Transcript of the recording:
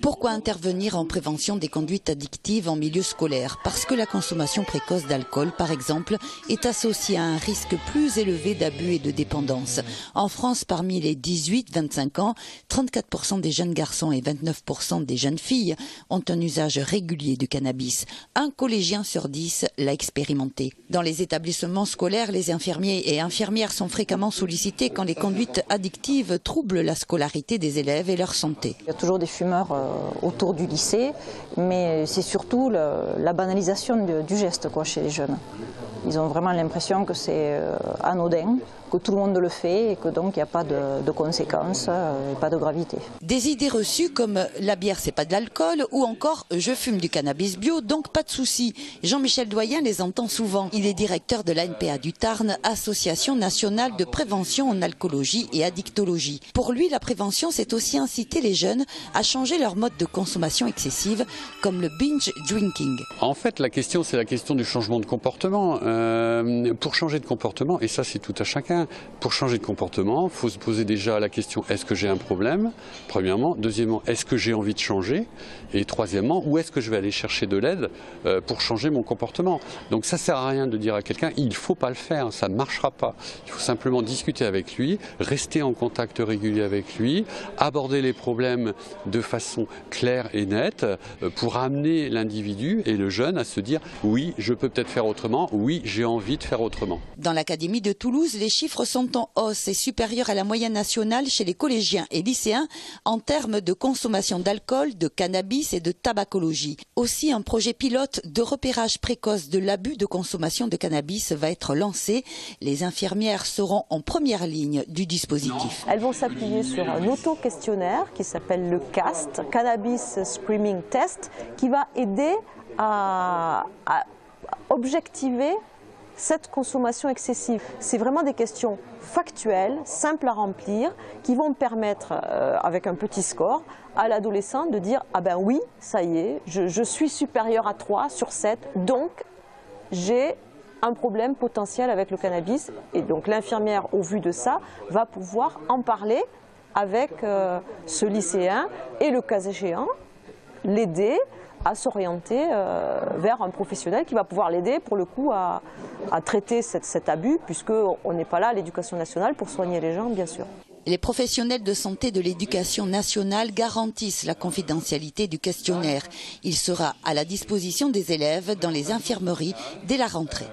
Pourquoi intervenir en prévention des conduites addictives en milieu scolaire? Parce que la consommation précoce d'alcool, par exemple, est associée à un risque plus élevé d'abus et de dépendance. En France, parmi les 18-25 ans, 34% des jeunes garçons et 29% des jeunes filles ont un usage régulier du cannabis. Un collégien sur 10 l'a expérimenté. Dans les établissements scolaires, les infirmiers et infirmières sont fréquemment sollicités quand les conduites addictives troublent la scolarité des élèves et leur santé. Il y a toujours des fumeurs autour du lycée, mais c'est surtout la banalisation du geste chez les jeunes. Ils ont vraiment l'impression que c'est anodin, que tout le monde le fait et que donc il n'y a pas de conséquences, pas de gravité. Des idées reçues comme la bière c'est pas de l'alcool ou encore je fume du cannabis bio donc pas de souci. Jean-Michel Doyen les entend souvent. Il est directeur de l'ANPA du Tarn, Association nationale de prévention en alcoolologie et addictologie. Pour lui la prévention c'est aussi inciter les jeunes à changer leur mode de consommation excessive comme le binge drinking. En fait la question c'est la question du changement de comportement. Pour changer de comportement, et ça c'est tout à chacun, pour changer de comportement, il faut se poser déjà la question est-ce que j'ai un problème, premièrement, deuxièmement, est-ce que j'ai envie de changer, et troisièmement, où est-ce que je vais aller chercher de l'aide pour changer mon comportement. Donc ça ne sert à rien de dire à quelqu'un il ne faut pas le faire, ça ne marchera pas. Il faut simplement discuter avec lui, rester en contact régulier avec lui, aborder les problèmes de façon claire et nette pour amener l'individu et le jeune à se dire oui, je peux peut-être faire autrement, oui, j'ai envie de faire autrement. Dans l'Académie de Toulouse, les chiffres sont en hausse et supérieurs à la moyenne nationale chez les collégiens et lycéens en termes de consommation d'alcool, de cannabis et de tabacologie. Aussi, un projet pilote de repérage précoce de l'abus de consommation de cannabis va être lancé. Les infirmières seront en première ligne du dispositif. Elles vont s'appuyer sur un auto-questionnaire qui s'appelle le CAST, Cannabis Screening Test, qui va aider à objectiver cette consommation excessive. C'est vraiment des questions factuelles, simples à remplir, qui vont permettre, avec un petit score, à l'adolescent de dire « Ah ben oui, ça y est, je suis supérieur à 3 sur 7, donc j'ai un problème potentiel avec le cannabis. » Et donc l'infirmière, au vu de ça, va pouvoir en parler avec ce lycéen et le cas échéant, l'aider à s'orienter vers un professionnel qui va pouvoir l'aider pour le coup à traiter cet abus, puisqu'on n'est pas là à l'éducation nationale pour soigner les gens, bien sûr. Les professionnels de santé de l'éducation nationale garantissent la confidentialité du questionnaire. Il sera à la disposition des élèves dans les infirmeries dès la rentrée.